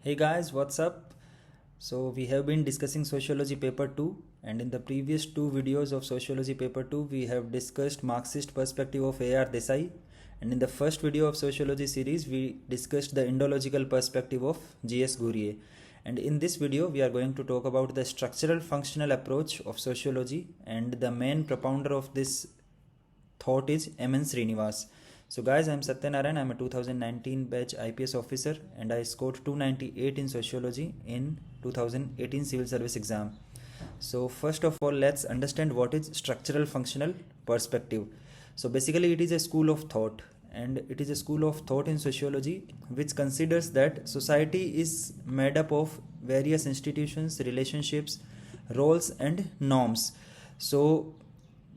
Hey guys, what's up? So we have been discussing sociology paper 2, and in the previous two videos of sociology paper 2 we have discussed Marxist perspective of A.R. Desai, and in the first video of sociology series we discussed the Indological perspective of G.S. Ghurye. And in this video we are going to talk about the structural functional approach of sociology, and the main propounder of this thought is M.N. Srinivas. So guys, I'm Satyanarayan. I'm a 2019 batch IPS officer and I scored 298 in sociology in 2018 civil service exam. So first of all, let's understand what is structural functional perspective. So basically it is a school of thought, and it is a school of thought in sociology which considers that society is made up of various institutions, relationships, roles and norms. So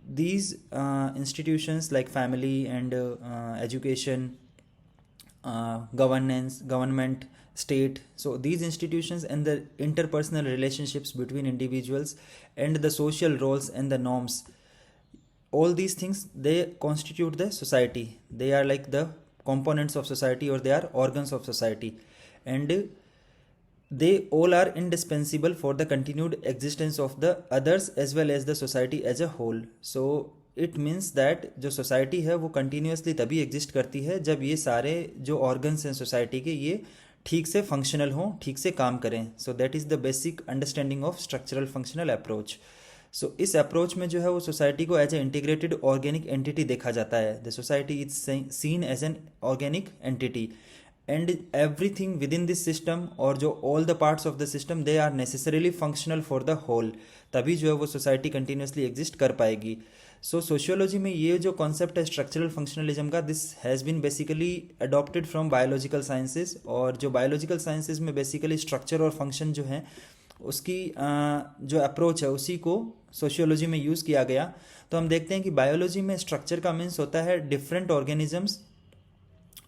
these institutions like family and education, government, state, so these institutions and the interpersonal relationships between individuals and the social roles and the norms, all these things, they constitute the society. They are like the components of society, or they are organs of society, and they all are indispensable for the continued existence of the others as well as the society as a whole. So it means that जो society है वो continuously तभी exist करती है जब ये सारे जो organs हैं society के, ये ठीक से functional हों, ठीक से काम करें. So that is the basic understanding of structural functional approach. सो इस अप्रोच में जो है वो सोसाइटी को as a integrated organic entity देखा जाता है. The society is seen as an organic entity, and everything within this system, और जो all the parts of the system, they are necessarily functional for the whole. तभी जो है वो society continuously exist कर पाएगी. सो सोशियोलॉजी में ये जो कॉन्सेप्ट है स्ट्रक्चरल फंक्शनलिज्म का, this has been basically adopted from biological sciences. और जो बायोलॉजिकल साइंसेज में बेसिकली स्ट्रक्चर और फंक्शन जो है उसकी जो अप्रोच है उसी को सोशियोलॉजी में यूज़ किया गया. तो हम देखते हैं कि बायोलॉजी में स्ट्रक्चर का मीन्स होता है different organisms,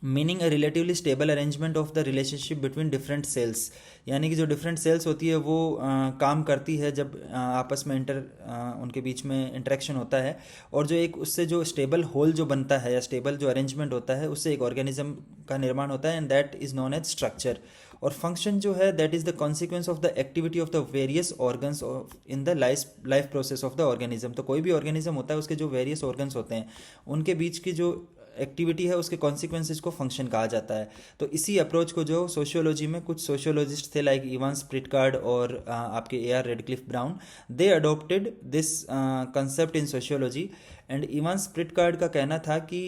meaning a relatively stable arrangement of the relationship between different cells. यानी कि जो डिफरेंट सेल्स होती है वो काम करती है जब आपस में उनके बीच में इंटरेक्शन होता है, और जो एक उससे जो स्टेबल होल जो बनता है या स्टेबल जो अरेंजमेंट होता है उससे एक ऑर्गेनिज्म का निर्माण होता है, and that is known as structure. और फंक्शन जो है that is the consequence of the activity of the various organs in the life process of the organism. तो कोई भी ऑर्गेनिज्म होता है उसके जो वेरियस ऑर्गन्स होते हैं उनके बीच की जो एक्टिविटी है उसके कॉन्सिक्वेंसेस को फंक्शन कहा जाता है. तो इसी अप्रोच को जो सोशियोलॉजी में कुछ सोशियोलॉजिस्ट थे लाइक इवान स्प्रिटगार्ड और आपके A R Radcliffe Brown, they adopted this concept in sociology. And Evans Pritchard का कहना था कि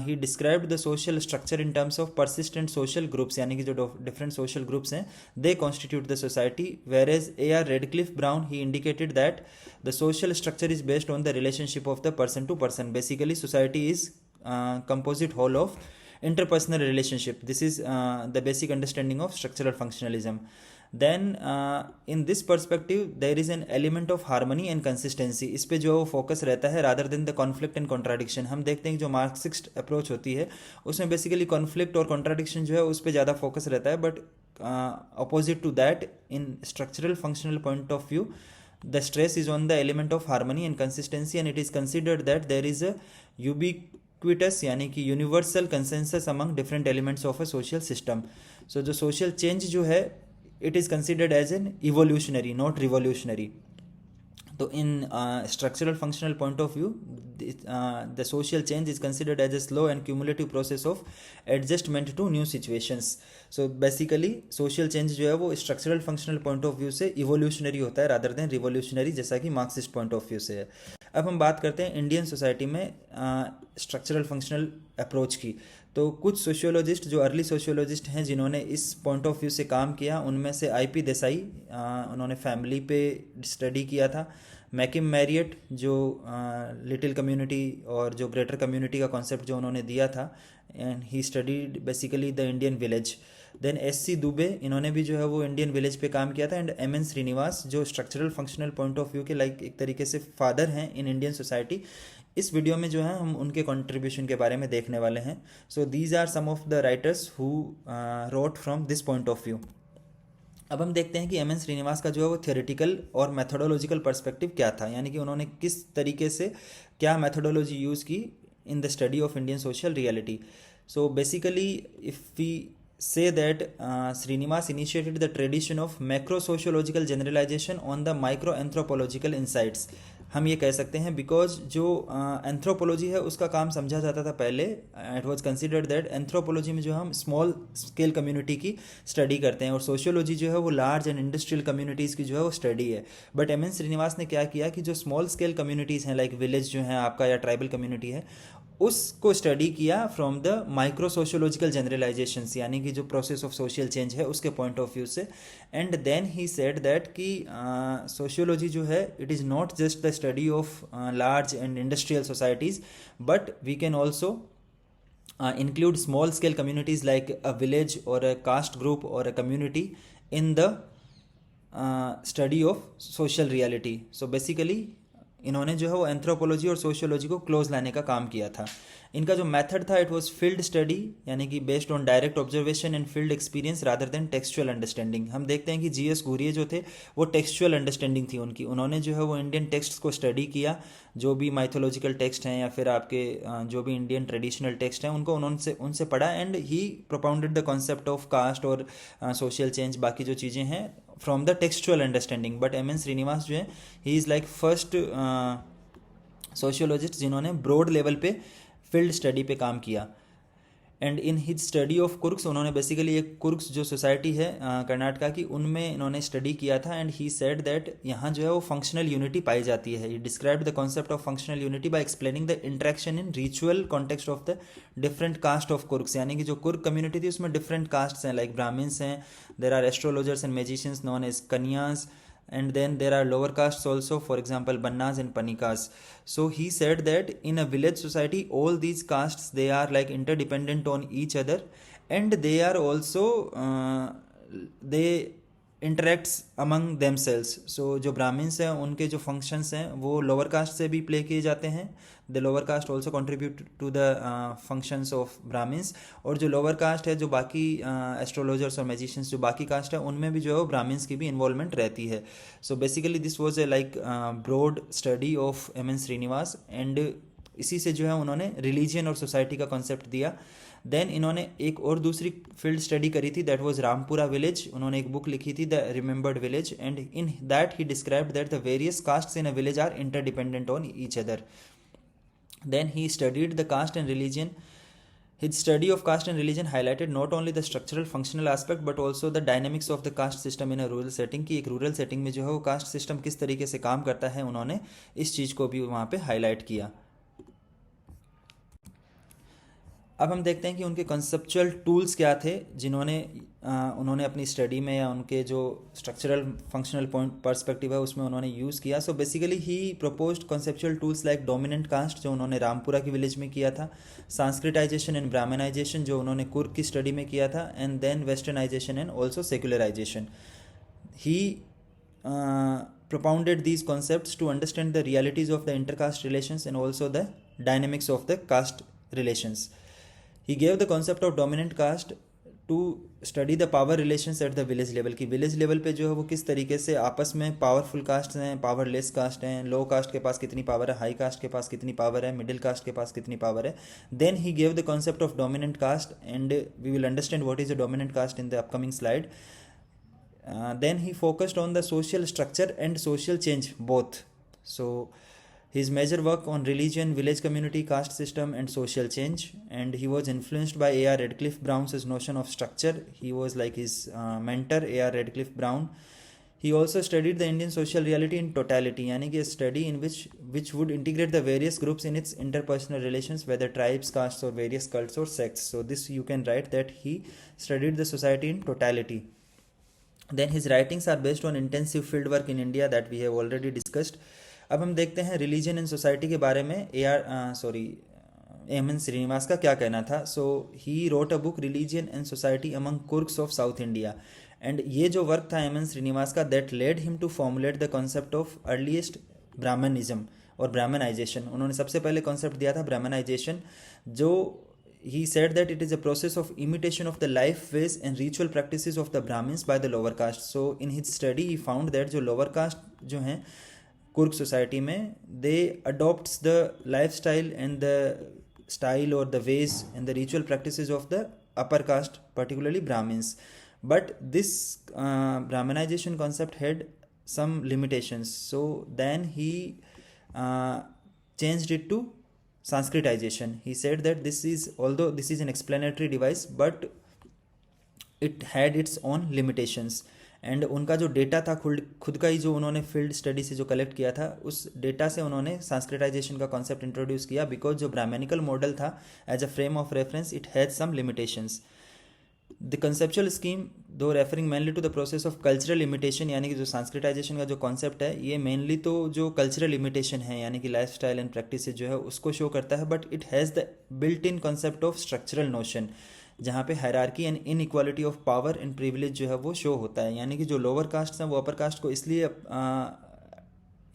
he described the social structure in terms of persistent social groups, यानी कि जो डिफरेंट सोशल ग्रुप्स हैं they constitute the society, whereas A R Radcliffe Brown he indicated that the social structure is based on the relationship of the person to person. Basically society is composite whole of interpersonal relationship. This is the basic understanding of structural functionalism. Then in this perspective there is an element of harmony and consistency. इस पे जो focus रहता है rather than the conflict and contradiction. हम देखते हैं कि जो मार्क्सिस्ट अप्रोच होती है उसमें बेसिकली कॉन्फ्लिक्ट और कॉन्ट्राडिक्शन जो है उस पर ज़्यादा फोकस रहता है, but opposite to that in structural functional point of view the stress is on the element of harmony and consistency, and it is considered that there is a ubiquitous यानी कि universal consensus among different elements of a social system. So जो social change जो है it is considered as an evolutionary, not revolutionary. तो in structural functional point of view the social change is considered as a slow and cumulative process of adjustment to new situations. So basically social change जो है वो structural functional point of view से evolutionary होता है rather than revolutionary, जैसा कि Marxist point of view से है. अब हम बात करते हैं इंडियन सोसाइटी में स्ट्रक्चरल फंक्शनल अप्रोच की. तो कुछ सोशियोलॉजिस्ट जो अर्ली सोशियोलॉजिस्ट हैं जिन्होंने इस पॉइंट ऑफ व्यू से काम किया, उनमें से आई.पी. देसाई, उन्होंने फैमिली पे स्टडी किया था. मैकिम मैरियट जो लिटिल कम्युनिटी और जो ग्रेटर कम्युनिटी का कॉन्सेप्ट जो उन्होंने दिया था, and he studied basically the Indian village. Then S C. Dube, इन्होंने भी जो है वो इंडियन विलेज पे काम किया था. And M N. श्रीनिवास जो structural functional point of view के लाइक एक तरीके से फादर हैं इन इंडियन सोसाइटी. इस वीडियो में जो है हम उनके कंट्रीब्यूशन के बारे में देखने वाले हैं. So these are some of the writers who wrote from this point of view. अब हम देखते हैं कि एम.एन. श्रीनिवास का जो है वो थियोरेटिकल और मैथोडोलॉजिकल पर्सपेक्टिव क्या था, यानी कि उन्होंने किस तरीके से क्या मैथोडोलॉजी यूज़ की in the study of Indian social reality. So basically if we say that Srinivas initiated the tradition of macro sociological generalization on the micro anthropological insights. हम ये कह सकते हैं बिकॉज जो एंथ्रोपोलॉजी है उसका काम समझा जाता था पहले. It was considered that anthropology में जो हम स्मॉल स्केल कम्युनिटी की स्टडी करते हैं और सोशियोलॉजी जो है वो लार्ज एंड इंडस्ट्रियल कम्युनिटीज़ की जो है वो स्टडी है. बट एम एन श्रीनिवास ने क्या किया कि जो स्मॉल स्केल कम्युनिटीज़ हैं लाइक विलेज जो है आपका या ट्राइबल कम्युनिटी है उसको स्टडी किया from the micro sociological generalisations, यानी कि जो प्रोसेस ऑफ सोशल चेंज है उसके पॉइंट ऑफ व्यू से. And then he said that कि सोशियोलॉजी जो है it is not just the study of large and industrial societies but we can also include small scale communities like a village or a caste group or a community in the study of social reality. So basically इन्होंने जो है वो anthropology और sociology को close लाने का काम किया था. इनका जो मेथड था इट वाज फील्ड स्टडी, यानी कि based on direct observation and field experience rather than textual understanding. हम देखते हैं कि जीएस घुरिये जो थे वो टेक्सचुअल अंडरस्टैंडिंग थी उनकी. उन्होंने जो है वो इंडियन टेक्स्ट को स्टडी किया, जो भी माइथोलॉजिकल टेक्स्ट हैं या फिर आपके जो भी इंडियन ट्रेडिशनल टेक्स्ट हैं उनको उनसे पढ़ा. And he propounded the concept of caste और सोशल चेंज बाकी जो चीज़ें हैं from the textual understanding. But M N Srinivas जो है he is like first sociologist जिन्होंने ब्रॉड लेवल पे फील्ड स्टडी पे काम किया. And in his study of Coorgs उन्होंने बेसिकली एक कुर्क्स जो सोसाइटी है कर्नाटका की उनमें इन्होंने स्टडी किया था. एंड ही सेड दैट यहाँ जो है वो फंक्शनल यूनिटी पाई जाती है. He described the concept of functional unity by explaining the interaction in ritual context of the different caste of Coorgs, यानी कि जो कुर्क कम्युनिटी थी उसमें डिफरेंट कास्ट हैं लाइक ब्राह्मिन्स हैं, there are astrologers and magicians known as Kaniyas, and then there are lower castes also, for example bannas and panikas. So he said that in a village society all these castes they are like interdependent on each other and they are also they interacts among themselves. So जो Brahmins हैं उनके जो functions हैं वो lower caste से भी play किए जाते हैं. The lower caste also contribute to the functions of Brahmins. और जो लोअर कास्ट है जो बाकी एस्ट्रोलॉजर्स और मैजिशियंस जो बाकी कास्ट है उनमें भी जो है ब्राह्मण्स की भी इन्वॉल्वमेंट रहती है. So basically this was a like broad study of M N Srinivas. एंड इसी से जो है उन्होंने रिलीजियन और सोसाइटी का कॉन्सेप्ट दिया. देन इन्होंने एक और दूसरी फील्ड स्टडी करी थी दैट वाज रामपुरा विलेज. उन्होंने एक बुक लिखी थी the remembered village and in that he described that the various castes in a village are interdependent on each other. Then he studied the caste and religion. His study of caste and religion highlighted not only the structural functional aspect but also the dynamics of the caste system in a rural setting. कि एक rural setting में जो है वो caste system किस तरीके से काम करता है उन्होंने इस चीज़ को भी वहाँ पे हाईलाइट किया. अब हम देखते हैं कि उनके कंसेप्चुअल टूल्स क्या थे जिन्होंने उन्होंने अपनी स्टडी में या उनके जो स्ट्रक्चरल फंक्शनल पॉइंट पर्सपेक्टिव है उसमें उन्होंने यूज़ किया. So basically he proposed conceptual tools like dominant caste जो उन्होंने रामपुरा की विलेज में किया था, सांस्कृटाइजेशन एंड ब्राह्मणाइजेशन जो उन्होंने कुर्क की स्टडी में किया था, and then westernisation and also secularisation. He propounded these concepts to understand the realities of the intercaste relations and also the dynamics of the caste relations. He gave the concept of dominant caste to study the power relations at the village level. कि village level पे जो है वो किस तरीके से आपस में पावरफुल कास्ट हैं, पावरलेस कास्ट हैं, लो कास्ट के पास कितनी पावर है, हाई कास्ट के पास कितनी पावर है, मिडिल कास्ट के पास कितनी पावर है. Then he gave the concept of dominant caste and we will understand what is a dominant caste in the upcoming slide. Then he focused on the social structure and social change both. So his major work on religion, village community, caste system and social change, and he was influenced by A.R. Radcliffe Brown's notion of structure. He was like his mentor A.R. Radcliffe Brown. He also studied the Indian social reality in totality, यानी कि a study in which would integrate the various groups in its interpersonal relations, whether tribes, castes or various cults or sects. So this you can write that he studied the society in totality. Then his writings are based on intensive field work in India that we have already discussed. अब हम देखते हैं religion and society के बारे में M N Srinivas का क्या कहना था. So he wrote a book religion and society among Coorgs of South India. एंड ये जो वर्क था एम एन श्रीनिवास का that led him to formulate the concept of earliest Brahminism और ब्राह्मणाइजेशन. उन्होंने सबसे पहले कॉन्सेप्ट दिया था ब्राह्मणाइजेशन, जो he said that it is a process of imitation of the life ways and ritual practices of the Brahmins by the lower caste. So in his study he found that जो lower caste जो हैं कुर्क society में they adopts the lifestyle and the style or the ways and the ritual practices of the upper caste, particularly Brahmins. But this Brahmanization concept had some limitations. So then he uh, changed it to Sanskritization. He said that although this is an explanatory device, but it had its own limitations. And उनका जो data था खुद का ही जो उन्होंने field study से जो collect किया था, उस डेटा से उन्होंने संस्कृताइजेशन का कॉन्सेप्ट इंट्रोड्यूस किया, बिकॉज जो ब्राह्मणिकल मॉडल था as a frame of reference it has some limitations. The conceptual scheme though referring mainly to the process of cultural imitation, यानी कि जो संस्कृताइजेशन का जो कॉन्सेप्ट है ये मेनली तो जो कल्चरल इमिटेशन है यानी कि लाइफ स्टाइल एंड प्रैक्टिस जो है उसको शो करता है, but it has the built in concept of structural notion, जहाँ पे hierarchy and inequality of power and privilege जो है वो शो होता है. यानी कि जो लोअर कास्ट हैं वो अपर कास्ट को इसलिए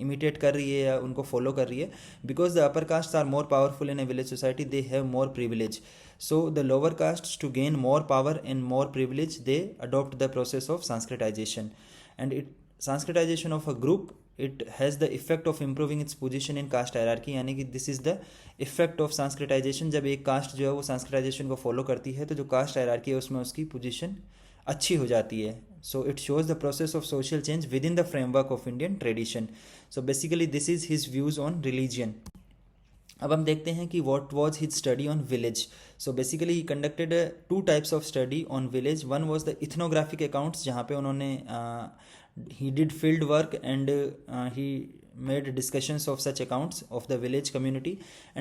इमिटेट कर रही है या उनको फॉलो कर रही है because the upper caste are more powerful in a village society, they have more privilege. So the lower caste to gain more power and more privilege they adopt the process of Sanskritisation. And it Sanskritisation of a group it has the effect of improving its position in caste hierarchy, यानी कि this is the effect of Sanskritisation. जब एक cast जो है वो Sanskritisation को follow करती है तो जो कास्ट हायरार्की है उसमें उसकी पोजीशन अच्छी हो जाती है. So it shows the process of social change with in the framework of Indian tradition. So basically this is his views on religion. अब हम देखते हैं कि what was his study on village. So basically he conducted two types of study on village. One was the ethnographic accounts, जहाँ पे उन्होंने he did field work and he made discussions of such accounts of the village community,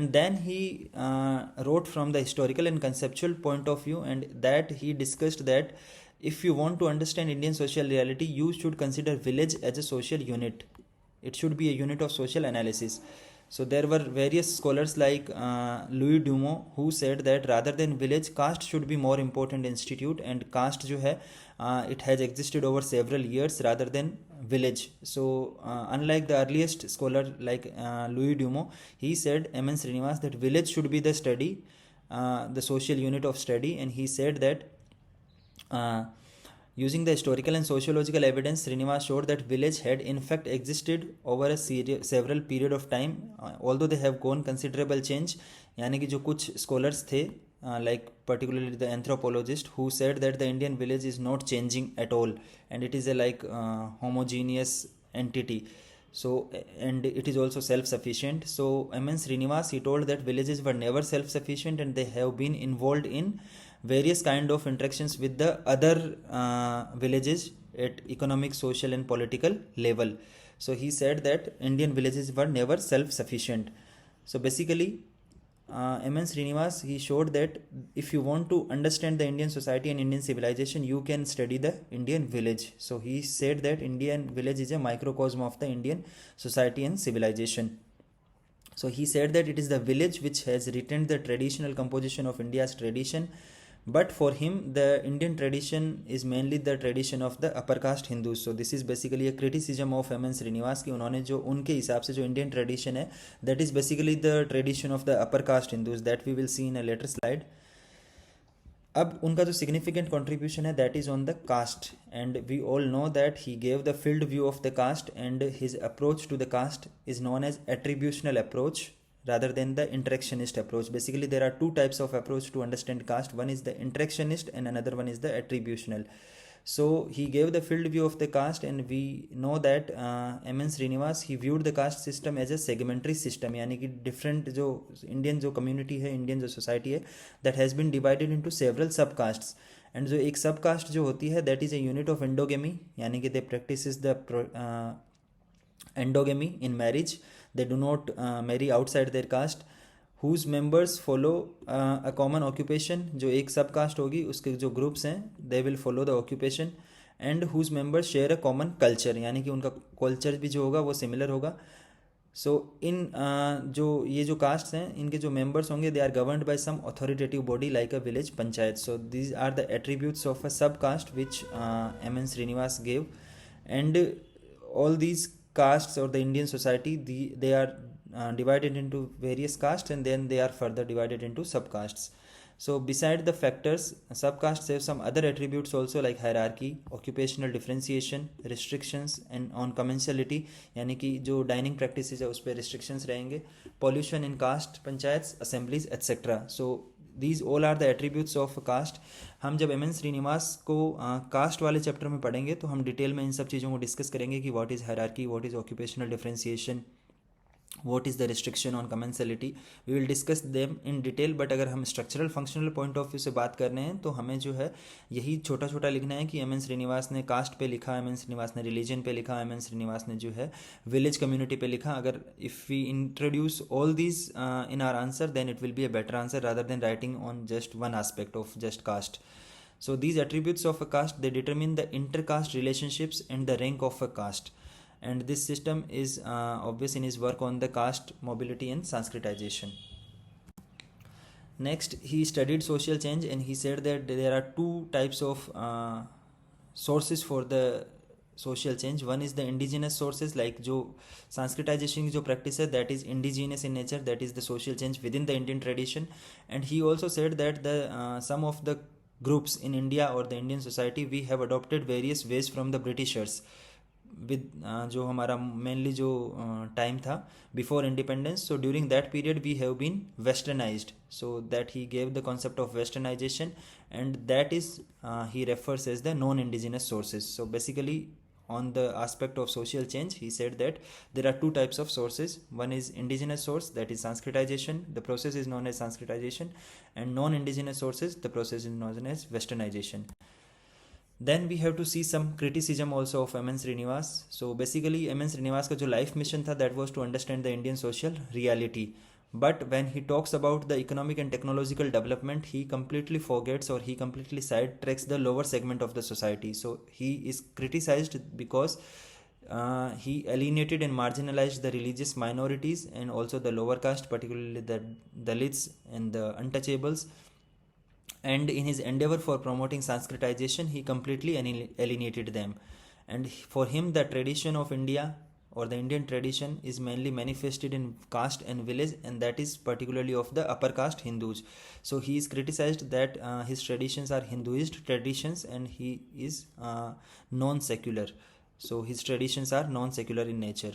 and then he wrote from the historical and conceptual point of view, and that he discussed that if you want to understand Indian social reality you should consider village as a social unit. It should be a unit of social analysis. So there were various scholars like Louis Dumont who said that rather than village, caste should be more important institute, and caste जो है it has existed over several years rather than village. So unlike the earliest scholar like Louis Dumont, he said M.N. Srinivas that village should be the study, the social unit of study, and he said that using the historical and sociological evidence, Srinivas showed that village had in fact existed over a several period of time, although they have gone considerable change. यानी कि जो कुछ scholars थे like particularly the anthropologist who said that the Indian village is not changing at all and it is a like homogeneous entity. So and it is also self-sufficient. So M.N. Srinivas, he told that villages were never self-sufficient and they have been involved in various kind of interactions with the other villages at economic, social and political level. So he said that Indian villages were never self-sufficient. So basically M.N. Srinivas, he showed that if you want to understand the Indian society and Indian civilization, you can study the Indian village. So he said that Indian village is a microcosm of the Indian society and civilization. So he said that it is the village which has retained the traditional composition of India's tradition. But for him, the Indian tradition is mainly the tradition of the upper caste Hindus. So this is basically a criticism of M.N. Srinivas कि उन्होंने जो उनके हिसाब से जो Indian tradition है, that is basically the tradition of the upper caste Hindus, that we will see in a later slide. अब उनका जो significant contribution है that is on the caste, and we all know that he gave the field view of the caste, and his approach to the caste is known as attributional approach rather than the interactionist approach. Basically there are two types of approach to understand caste. One is the interactionist and another one is the attributional. So he gave the field view of the caste, and we know that M.N. Srinivas, he viewed the caste system as a segmentary system, यानी कि different जो Indian जो community है, Indian जो society है, that has been divided into several subcastes. And जो एक subcaste जो होती है, that is a unit of endogamy, यानी कि they practices the endogamy in marriage. They do not marry outside their caste, whose members follow a common occupation. जो एक सब कास्ट होगी उसके जो ग्रुप्स हैं they will follow the occupation, and whose members share a common culture, यानी कि उनका कल्चर भी जो होगा वो सिमिलर होगा. सो इन जो ये जो कास्ट हैं इनके जो मेंबर्स होंगे they are governed by some authoritative body like a village panchayat. So these are the attributes of a sub caste which M.N. Srinivas gave, and all these castes or the Indian society, they are divided into various castes, and then they are further divided into subcastes. So beside the factors, subcastes have some other attributes also like hierarchy, occupational differentiation, restrictions and on commensality, यानी कि जो dining practices है उस पर restrictions रहेंगे, pollution in caste panchayats, assemblies etc. So these all are the attributes of caste. हम जब M N Srinivas को कास्ट वाले चैप्टर में पढ़ेंगे तो हम डिटेल में इन सब चीज़ों को डिस्कस करेंगे कि what is hierarchy, what is occupational differentiation, what is the restriction on commensality. We will discuss them in detail. But अगर हम structural functional point of view से बात कर रहे हैं तो हमें जो है यही छोटा छोटा लिखना है कि एम एन श्रीनिवास ने कास्ट पे लिखा, एम एन श्रीनिवास ने रिलीजन पे लिखा, एम एन श्रीनिवास ने जो है विलेज कम्युनिटी पे लिखा. अगर if we introduce all these in our answer then it will be a better answer rather than writing on just one aspect of just caste. So these attributes of a caste, they determine the intercaste relationships and the rank of a caste. And this system is obvious in his work on the caste mobility and Sanskritization. Next, he studied social change and he said that there are two types of sources for the social change. One is the indigenous sources, like जो Sanskritization की जो practice है, that is indigenous in nature, that is the social change within the Indian tradition. And he also said that the some of the groups in India or the Indian society, we have adopted various ways from the Britishers with जो हमारा mainly जो time था before independence. So during that period we have been westernized, so that he gave the concept of westernization, and that is he refers as the non-indigenous sources. So basically on the aspect of social change, he said that there are two types of sources. One is indigenous source, that is Sanskritization, the process is known as Sanskritization, and non-indigenous sources, the process is known as westernization. Then we have to see some criticism also of M.N. Srinivas. So basically M.N. Srinivas का जो life mission था, that was to understand the Indian social reality. But when he talks about the economic and technological development, he completely forgets or he completely sidetracks the lower segment of the society. So he is criticized because he alienated and marginalized the religious minorities and also the lower caste, particularly the Dalits and the untouchables. And in his endeavor for promoting Sanskritization, he completely alienated them. And for him, the tradition of India or the Indian tradition is mainly manifested in caste and village, and that is particularly of the upper caste Hindus. So he is criticized that his traditions are Hinduist traditions and he is non-secular. So his traditions are non-secular in nature.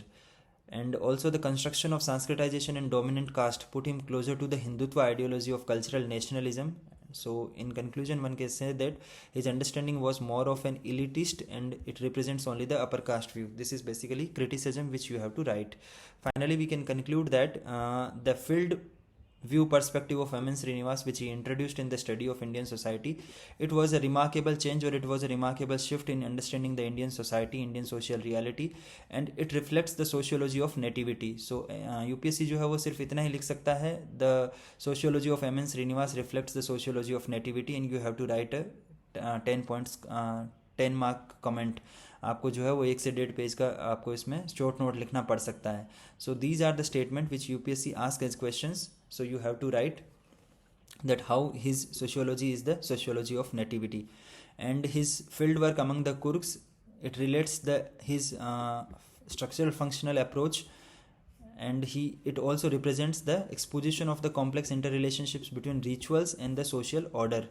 And also the construction of Sanskritization and dominant caste put him closer to the Hindutva ideology of cultural nationalism. So in conclusion, one can say that his understanding was more of an elitist and it represents only the upper caste view. This is basically criticism which you have to write. Finally, we can conclude that the field view perspective of M.N. Srinivas, which he introduced in the study of Indian society, it was a remarkable change, or it was a remarkable shift in understanding the Indian society, Indian social reality, and it reflects the sociology of nativity. So UPSC जो है वो सिर्फ इतना ही लिख सकता है, the sociology of M.N. Srinivas reflects the sociology of nativity, and you have to write a 10 points 10 mark comment. आपको जो है वो 1 से 1.5 पेज का आपको इसमें शॉर्ट नोट लिखना पड़ सकता है. So these are the statement which UPSC ask as questions. So you have to write that how his sociology is the sociology of nativity, and his field work among the Kurks, it relates his structural functional approach, and it also represents the exposition of the complex interrelationships between rituals and the social order.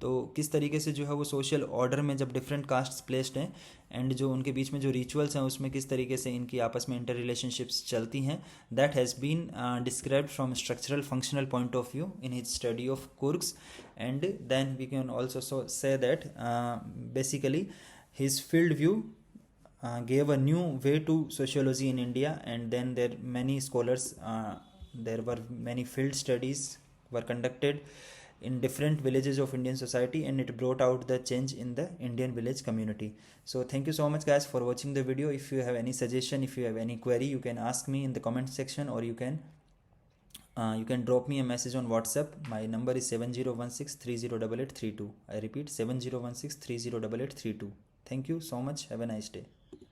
तो किस तरीके से जो है वो social order में जब different castes placed हैं एंड जो उनके बीच में जो रिचुअल्स हैं उसमें किस तरीके से इनकी आपस में इंटर रिलेशनशिप्स चलती हैं, that has been described from structural functional point of view in his study of Coorgs. And then we can also say that basically his field view gave a new way to sociology in India, and then there many scholars, there were many field studies were conducted in different villages of Indian society, and it brought out the change in the Indian village community. So thank you so much guys for watching the video. If you have any suggestion, if you have any query, you can ask me in the comment section, or you can drop me a message on WhatsApp. My number is 7016308832. I repeat, 7016308832. Thank you so much. Have a nice day.